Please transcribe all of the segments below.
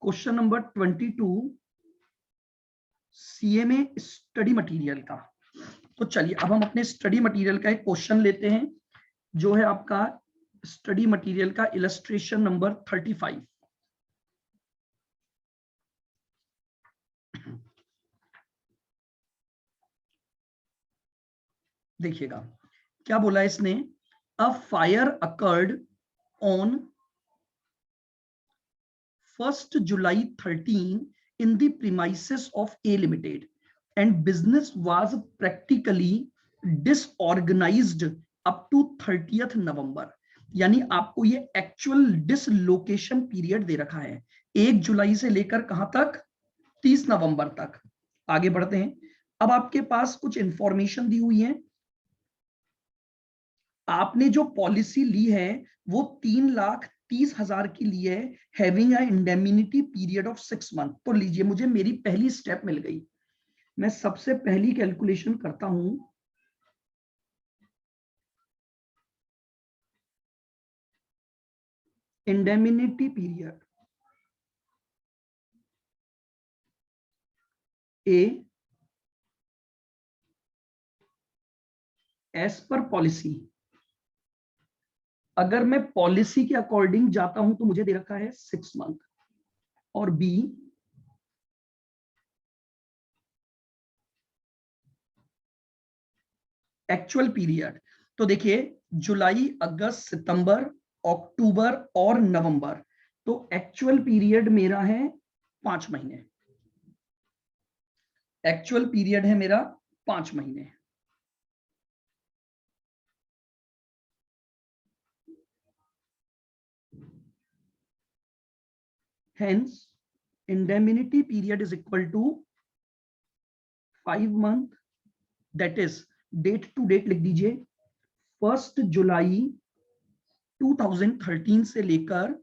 Question number 22 CMA study material का। तो चलिए अब हम अपने स्टडी मटेरियल का एक क्वेश्चन लेते हैं, जो है आपका स्टडी मटेरियल का इलस्ट्रेशन नंबर 35। देखिएगा क्या बोला इसने, a fire occurred on 1st July 13 in the premises of A Limited and business was practically disorganized up to 30th November। यानी आपको ये एक्चुअल डिसलोकेशन पीरियड दे रखा है 1 जुलाई से लेकर कहां तक, 30 नवंबर तक। आगे बढ़ते हैं। अब आपके पास कुछ इंफॉर्मेशन दी हुई है। आपने जो पॉलिसी ली है वो 3,30,000 की ली है, having a indemnity period of 6 month. तो लीजिए, मुझे मेरी पहली स्टेप मिल गई। मैं सबसे पहली कैलकुलेशन करता हूं। इंडेमिनिटी पीरियड ए एज पर पॉलिसी। अगर मैं पॉलिसी के अकॉर्डिंग जाता हूं तो मुझे दे रखा है 6 मंथ, और बी एक्चुअल पीरियड। तो देखिए, जुलाई, अगस्त, सितंबर, अक्टूबर और नवंबर, तो एक्चुअल पीरियड मेरा है 5 महीने। एक्चुअल पीरियड है मेरा 5 महीने। Hence, indemnity period is equal to 5 month, that is date to date लिख दीजिए 1 जुलाई 2013 से लेकर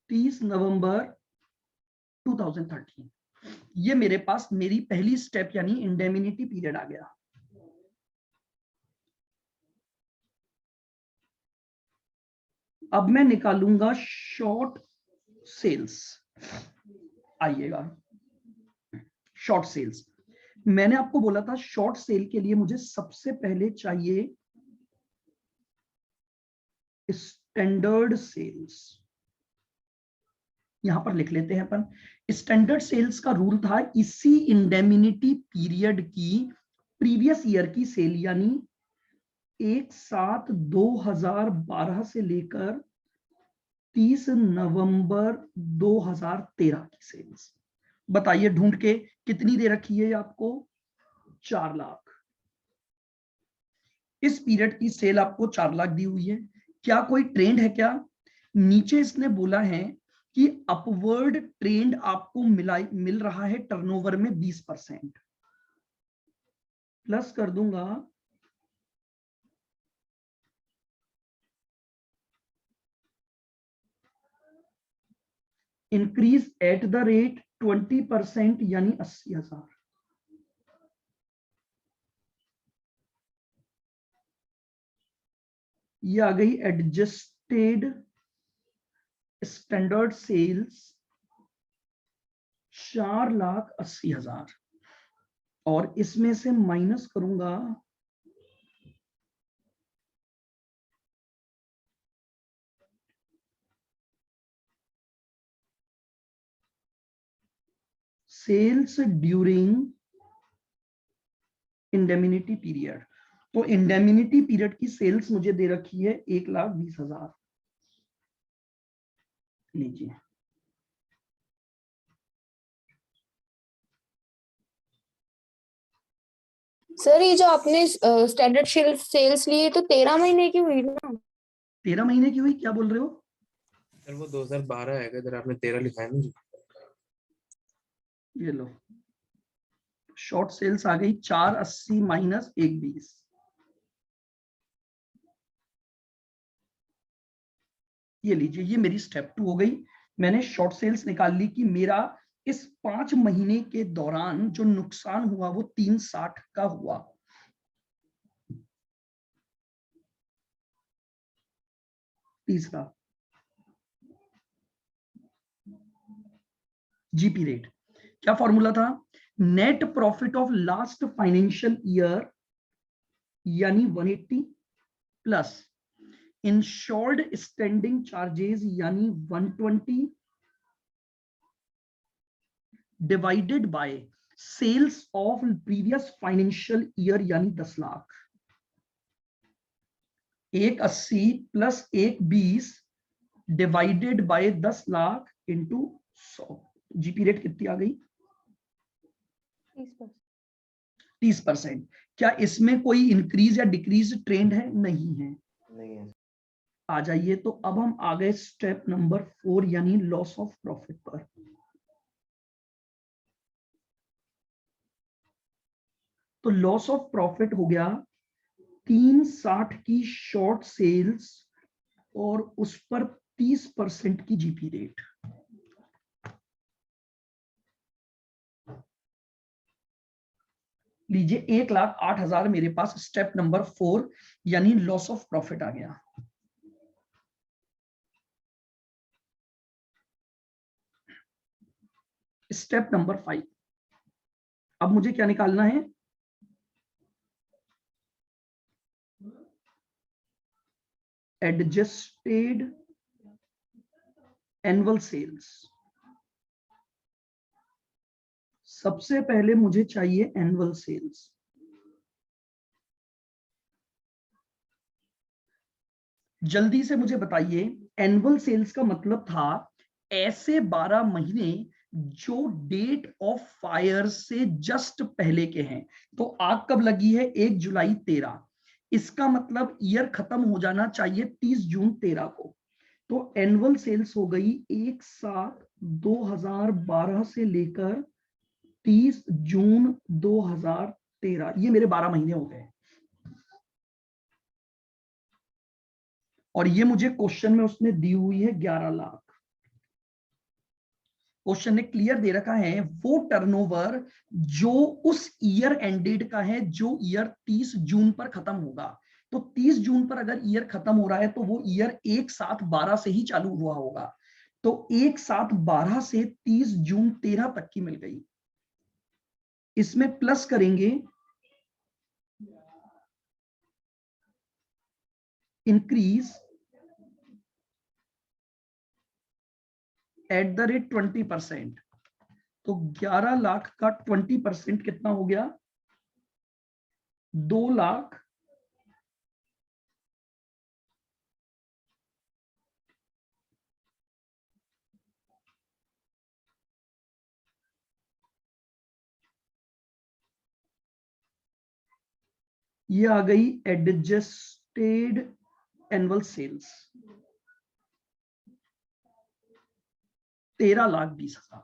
30 नवंबर 2013। ये मेरे पास मेरी पहली स्टेप यानी इंडेमिनिटी पीरियड आ गया। अब मैं निकालूंगा शॉर्ट सेल्स। आइएगा, शॉर्ट सेल्स। मैंने आपको बोला था शॉर्ट सेल के लिए मुझे सबसे पहले चाहिए स्टैंडर्ड सेल्स। यहां पर लिख लेते हैं अपन। स्टैंडर्ड सेल्स का रूल था इसी इंडेमिनिटी पीरियड की प्रीवियस ईयर की सेल, यानी 1/7/2012 से लेकर 30 नवंबर 2013 की सेल्स। बताइए ढूंढ के कितनी दे रखी है आपको, 4 लाख। इस पीरियड की सेल आपको 4 लाख दी हुई है। क्या कोई ट्रेंड है क्या? नीचे इसने बोला है कि अपवर्ड ट्रेंड आपको मिल रहा है टर्नओवर में 20%। प्लस कर दूंगा इंक्रीज एट द रेट 20%, यानी 80,000। ये आ गई एडजस्टेड स्टैंडर्ड सेल्स 4,80,000, और इसमें से माइनस करूंगा सेल्स ड्यूरिंग इंडेमिनिटी पीरियड। तो इंडेमिनिटी पीरियड की सेल्स मुझे दे रखी है 1,20,000। लीजिए, सर ये जो आपने स्टैंडर्ड सेल्स ली तो 13 महीने की हुई ना? 13 महीने की हुई? क्या बोल रहे हो सर? वो 2012 है, इधर आपने 13 लिखा है ना। ये लो, शॉर्ट सेल्स आ गई 480 माइनस 120। ये लीजिए, ये मेरी स्टेप 2 हो गई। मैंने शॉर्ट सेल्स निकाल ली कि मेरा इस 5 महीने के दौरान जो नुकसान हुआ वो 360 का हुआ। तीसरा, जीपी रेट। क्या फॉर्मूला था? Net profit of last financial year यानी 180 प्लस इंश्योर्ड स्टैंडिंग चार्जेस यानी 120 divided by sales of previous financial year यानी 10 लाख। एक 80 प्लस एक 20 divided by 10 lakh into 100। GP rate कितनी आ गई? 30%। क्या इसमें कोई इंक्रीज या डिक्रीज ट्रेंड है? नहीं है। नहीं है। आ जाइए, तो अब हम आ गए स्टेप नंबर 4 यानी लॉस ऑफ प्रॉफिट पर। तो लॉस ऑफ प्रॉफिट हो गया 360 की शॉर्ट सेल्स और उस पर 30% की जीपी रेट। लीजिए 1,08,000 मेरे पास स्टेप नंबर 4 यानी लॉस ऑफ प्रॉफिट आ गया। स्टेप नंबर 5, अब मुझे क्या निकालना है? Adjusted annual sales. सबसे पहले मुझे चाहिए एनुअल सेल्स। जल्दी से मुझे बताइए, एनुअल सेल्स का मतलब था ऐसे 12 महीने जो डेट ऑफ फायर से जस्ट पहले के हैं। तो आग कब लगी है? 1 जुलाई 13। इसका मतलब ईयर खत्म हो जाना चाहिए 30 जून 13 को। तो एनुअल सेल्स हो गई 1/7/2012 से लेकर 30 जून 2013। ये मेरे 12 महीने हो गए। और ये मुझे क्वेश्चन में उसने दी हुई है 11 लाख। क्वेश्चन ने क्लियर दे रखा है वो टर्नओवर जो उस ईयर एंडेड का है, जो ईयर 30 जून पर खत्म होगा। तो 30 जून पर अगर ईयर खत्म हो रहा है तो वो ईयर 1/7/12 से ही चालू हुआ होगा। तो 1/7/12 से 30 जून 13 तक की मिल गई। इसमें प्लस करेंगे इंक्रीज एट द रेट 20%। तो 11 लाख का 20% कितना हो गया? 2 लाख। ये आ गई एडजस्टेड एनुअल सेल्स 13,20,000।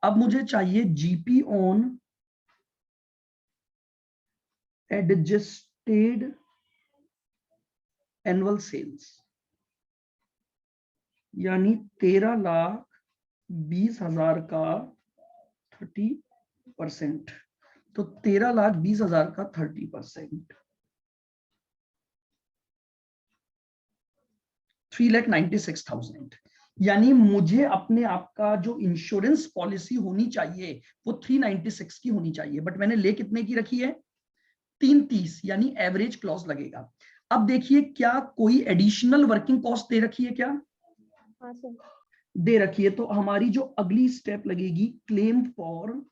अब मुझे चाहिए GP on adjusted annual sales यानी 13,20,000 का 30%। तो 13,20,000 का 30% 3,96,000। यानी मुझे अपने आप का जो इंश्योरेंस पॉलिसी होनी चाहिए वो 396 की होनी चाहिए, बट मैंने ले कितने की रखी है? 330, यानी एवरेज क्लॉज लगेगा। अब देखिए क्या कोई एडिशनल वर्किंग कॉस्ट दे रखी है क्या? हाँ सर। दे रखी है। तो हमारी जो अगली स्टेप लगेगी क्लेम फॉर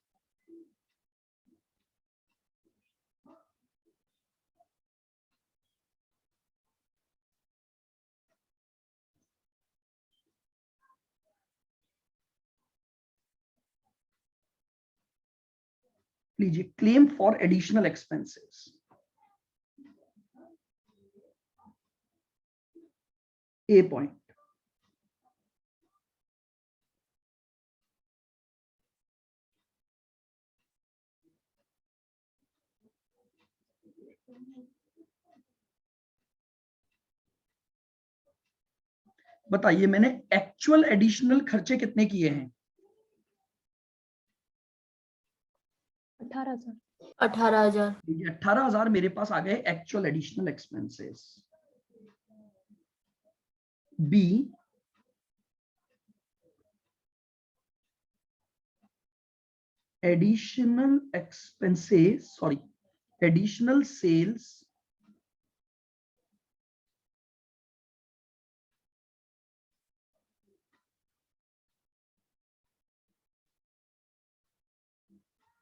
लीजिए claim for additional expenses. A point, बताइए मैंने एक्चुअल एडिशनल खर्चे कितने किए हैं? 18,000। 18,000। 18,000 मेरे पास आ गए actual additional expenses. B, additional expenses, sorry, additional sales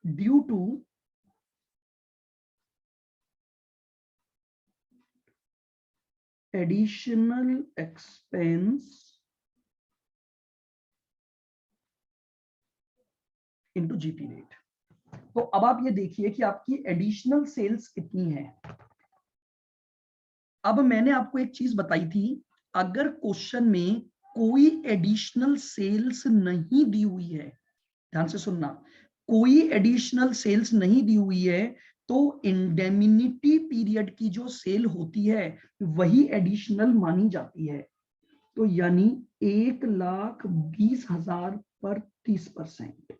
due to additional expense into GP rate। तो अब आप ये देखिए कि आपकी एडिशनल सेल्स कितनी है। अब मैंने आपको एक चीज बताई थी, अगर क्वेश्चन में कोई एडिशनल सेल्स नहीं दी हुई है, ध्यान से सुनना, कोई एडिशनल सेल्स नहीं दी हुई है तो इंडेमिनिटी पीरियड की जो सेल होती है वही एडिशनल मानी जाती है। तो यानी 1,20,000 पर 30%।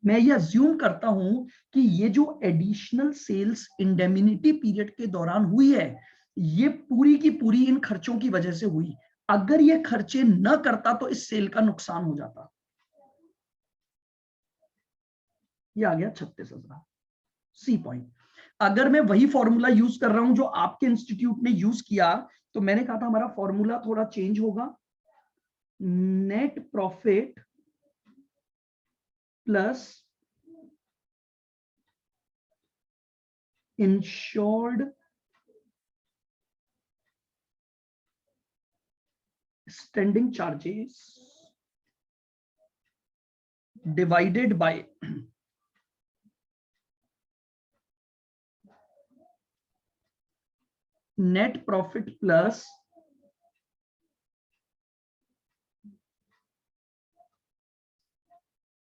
मैं ये अज्यूम करता हूं कि ये जो एडिशनल सेल्स इंडेमिनिटी पीरियड के दौरान हुई है ये पूरी की पूरी इन खर्चों की वजह से हुई। अगर ये खर्चे न करता तो इस सेल का नुकसान हो जाता। ये आ गया 36,000। C point. अगर मैं वही फॉर्मूला यूज कर रहा हूं जो आपके इंस्टीट्यूट ने यूज किया, तो मैंने कहा था हमारा फॉर्मूला थोड़ा चेंज होगा। Net profit plus insured standing charges divided by net profit plus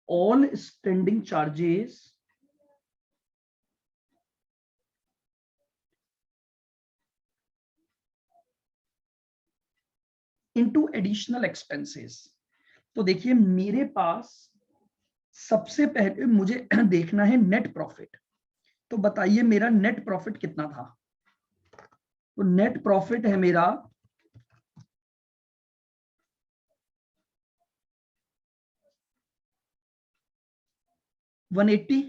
all standing charges into additional expenses। तो देखिए मेरे पास सबसे पहले मुझे देखना है नेट प्रॉफिट। तो बताइए मेरा नेट प्रॉफिट कितना था। तो नेट प्रॉफिट है मेरा 180।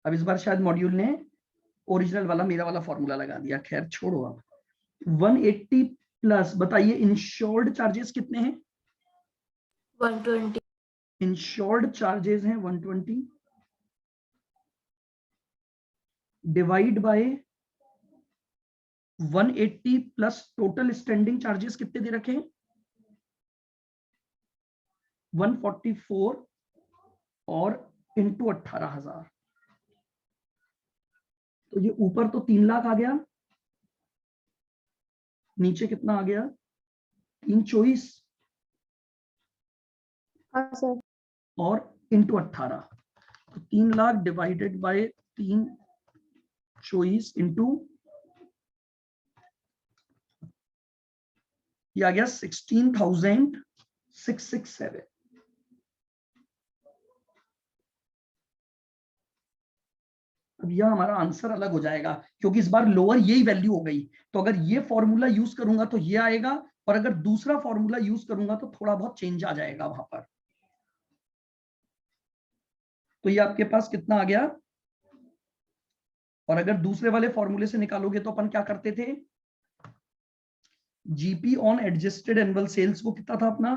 अब इस बार शायद मॉड्यूल ने ओरिजिनल वाला मेरा वाला फॉर्मूला लगा दिया, खैर छोड़ो। आप 180 प्लस बताइए इंश्योर्ड चार्जेस कितने हैं। 120। इंश्योर्ड चार्जेस हैं 120 divide by 180 plus total standing charges कितने दे रखे हैं 144 और इंटू 18,000। तो ये ऊपर तो 3 लाख आ गया, नीचे कितना आ गया 324 सर। और इंटू 18। तो 3 लाख डिवाइडेड बाय 324 इंटू ये आ गया 16,667। अब यह हमारा आंसर अलग हो जाएगा क्योंकि इस बार लोअर यही वैल्यू हो गई। तो अगर ये फॉर्मूला यूज करूंगा तो ये आएगा, और अगर दूसरा फॉर्मूला यूज करूंगा तो थोड़ा बहुत चेंज आ जाएगा वहां पर। तो ये आपके पास कितना आ गया, और अगर दूसरे वाले फॉर्मूले से निकालोगे तो अपन क्या करते थे, GP on adjusted annual sales वो कितना था अपना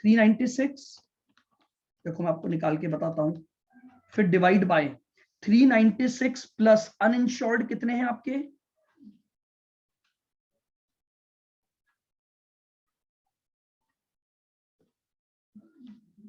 396। देखो मैं आपको निकाल के बताता हूं, फिर डिवाइड बाय 396 प्लस अनइंश्योर्ड कितने हैं आपके,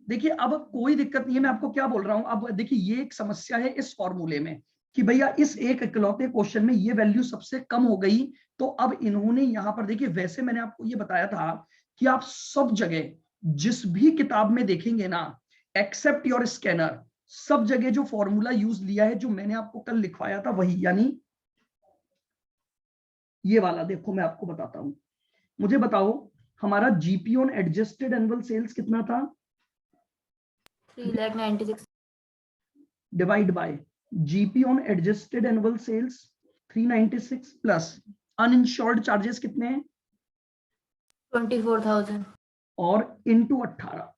देखिए अब कोई दिक्कत नहीं है। मैं आपको क्या बोल रहा हूं, अब देखिए ये एक समस्या है इस फॉर्मूले में कि भैया इस एक इकलौते क्वेश्चन में ये वैल्यू सबसे कम हो गई। तो अब इन्होंने यहां पर देखिए, वैसे मैंने आपको ये बताया था कि आप सब जगह जिस भी किताब में देखेंगे ना, एक्सेप्ट योर स्कैनर, सब जगह जो फॉर्मूला यूज लिया है जो मैंने आपको कल लिखवाया था वही, यानी ये वाला। देखो मैं आपको बताता हूं, मुझे बताओ हमारा GP on adjusted annual sales कितना था? 3,96,000 divide by GP on adjusted annual sales 396 plus uninsured charges कितने हैं 24,000 और इनटू 18,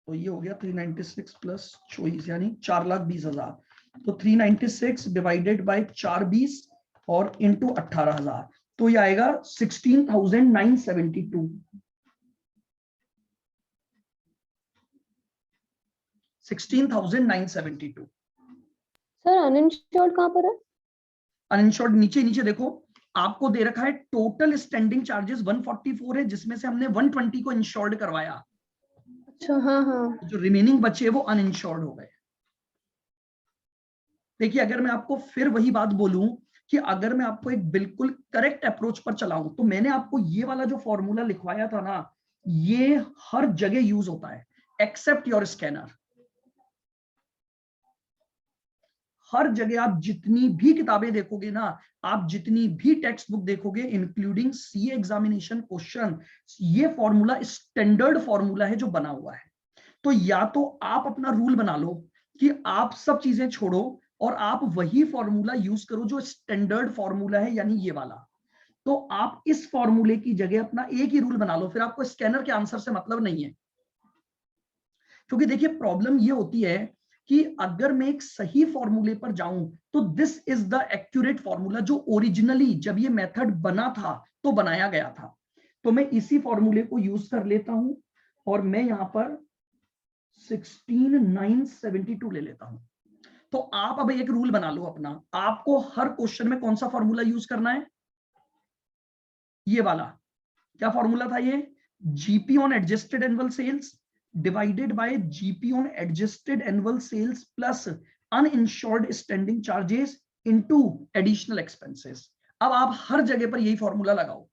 तो ये हो गया 396 प्लस 24 यानी 4,20,000। तो 396 डिवाइडेड बाय 420 और इनटू 18,000, तो ये आएगा 16,972। 16,972। सर अनइंश्योर्ड कहाँ पर है? अनइंश्योर्ड नीचे नीचे देखो, आपको दे रखा है टोटल स्टैंडिंग चार्जेस 144 है, जिसमें से हमने 120 को इंश्योर्ड करवाया। अच्छा हाँ हाँ। जो रिमेनिंग बचे वो अनइंश्योर्ड हो गए। देखिए अगर मैं आपको फिर वही बात बोलूं कि अगर मैं आपको एक बिल्कुल करेक्ट अप्रोच पर चलाऊं, तो मैंने आपको ये वाला जो फॉर्मूला लिखवाया था ना, ये हर जगह यूज होता है एक्सेप्ट योर स्कैनर। हर जगह आप जितनी भी किताबें देखोगे ना, आप जितनी भी टेक्स्ट बुक देखोगे इंक्लूडिंग सीए एग्जामिनेशन क्वेश्चन, ये फॉर्मूला स्टैंडर्ड फॉर्मूला है जो बना हुआ है। तो या तो आप अपना रूल बना लो कि आप सब चीजें छोड़ो और आप वही फॉर्मूला यूज करो जो स्टैंडर्ड फॉर्मूला है, यानी ये वाला। तो आप इस फॉर्मूले की जगह अपना एक ही रूल बना लो, फिर आपको स्कैनर के आंसर से मतलब नहीं है। क्योंकि देखिए प्रॉब्लम ये होती है कि अगर मैं एक सही फॉर्मूले पर जाऊं तो this is the accurate formula जो ओरिजिनली जब ये मेथड बना था तो बनाया गया था। तो मैं इसी फॉर्मूले को यूज कर लेता हूं और मैं यहां पर 16,972 ले लेता हूं। तो आप अब एक रूल बना लो अपना, आपको हर क्वेश्चन में कौन सा फॉर्मूला यूज करना है? ये वाला। क्या फॉर्मूला था ये? GP on adjusted annual sales divided by GP on adjusted annual sales plus uninsured standing charges into additional expenses. अब आप हर जगह पर यही फॉर्मूला लगाओ,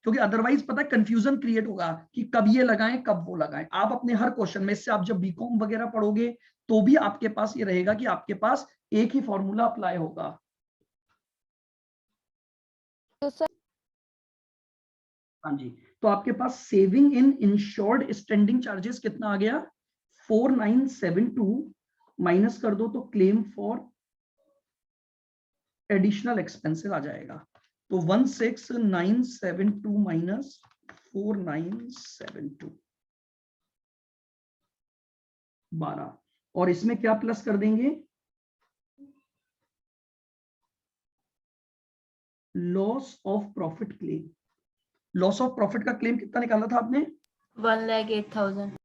क्योंकि अदरवाइज पता है कंफ्यूजन क्रिएट होगा कि कब ये लगाएं कब वो लगाएं। आप अपने हर क्वेश्चन में, इससे आप जब बीकॉम वगैरह पढ़ोगे तो भी आपके पास ये रहेगा कि आपके पास एक ही फॉर्मूला अप्लाई होगा। तो सर हाँ जी, तो आपके पास saving in insured standing charges कितना आ गया 4972, माइनस कर दो तो क्लेम फॉर एडिशनल एक्सपेंसेस आ जाएगा। तो 16,972 माइनस 4,972 12, और इसमें क्या प्लस कर देंगे? Loss of profit claim. Loss of profit का क्लेम कितना निकाला था आपने? 1,08,000।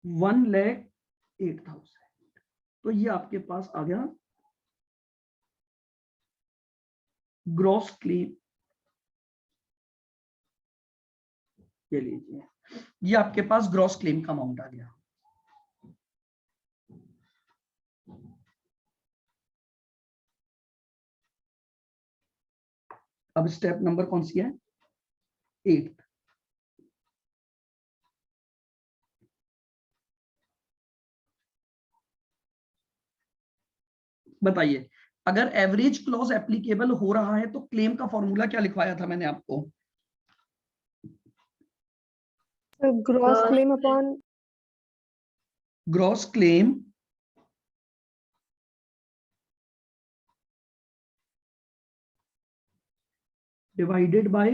1,08,000। तो ये आपके पास आ गया ग्रॉस क्लेम। ये लीजिए, ये आपके पास ग्रॉस क्लेम का अमाउंट आ गया। अब स्टेप नंबर कौन सी है? 8। बताइए, अगर एवरेज क्लॉज एप्लीकेबल हो रहा है तो क्लेम का फॉर्मूला क्या लिखवाया था मैंने आपको? Gross claim upon gross claim divided by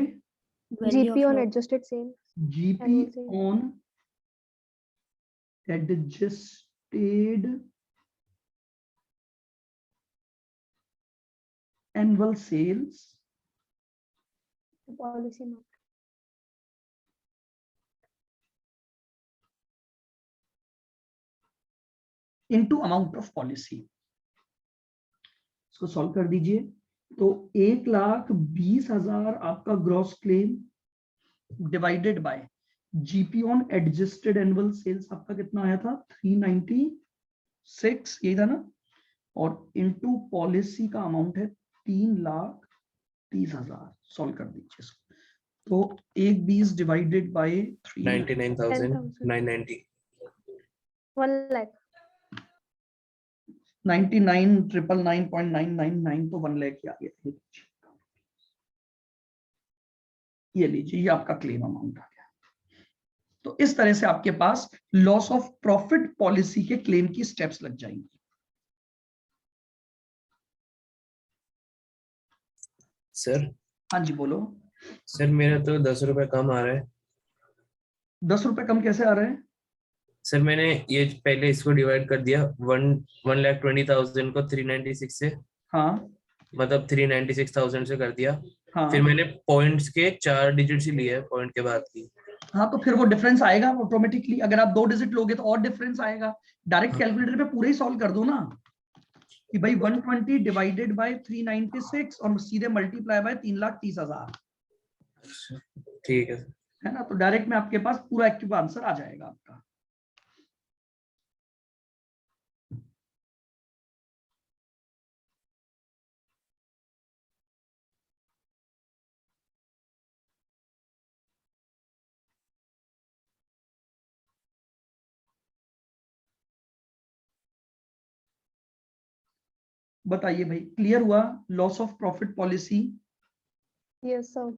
GP on adjusted sale GP on adjusted annual sales policy में इनटू अमाउंट ऑफ पॉलिसी। इसको सॉल्व कर दीजिए। तो 1,20,000 आपका gross claim divided by GP on adjusted annual sales आपका कितना आया था 396, यही था ना, और इनटू पॉलिसी का अमाउंट है 3,30,000। सॉल्व कर दीजिए इसको। तो 1,20 डिवाइडेड बाय 3 99,990 1 लाख 99,999.999 तो 1 लाख ही आ गया। ये लीजिए, ये आपका क्लेम अमाउंट आ गया। तो इस तरह से आपके पास लॉस ऑफ प्रॉफिट पॉलिसी के क्लेम की स्टेप्स लग जाएंगी। सर हाँ जी बोलो। सर मेरा तो 10 रुपए कम आ रहा है। 10 रुपए कम कैसे आ रहे हैं? सर मैंने ये पहले इसको डिवाइड कर दिया 1,20,000 को 396 से, हाँ मतलब 396,000 से कर दिया। हाँ फिर मैंने पॉइंट्स के 4 डिजिट्स ही लिए पॉइंट के बाद की। हाँ, तो फिर वो डिफरेंस आएगा ऑटोमेटिकली। अगर आप 2 डिजिट लोगे तो और डिफरेंस आएगा। डायरेक्ट हाँ। कैलकुलेटर पे पूरे ही सॉल्व कर दो ना कि भाई 120 डिवाइडेड बाय 396 और सीधे मल्टीप्लाई बाय 3,30,000, ठीक है सर। है ना। तो डायरेक्ट में आपके पास पूरा एक्टिव आंसर आ जाएगा आपका। बताइए भाई, क्लियर हुआ loss of profit policy? Yes sir.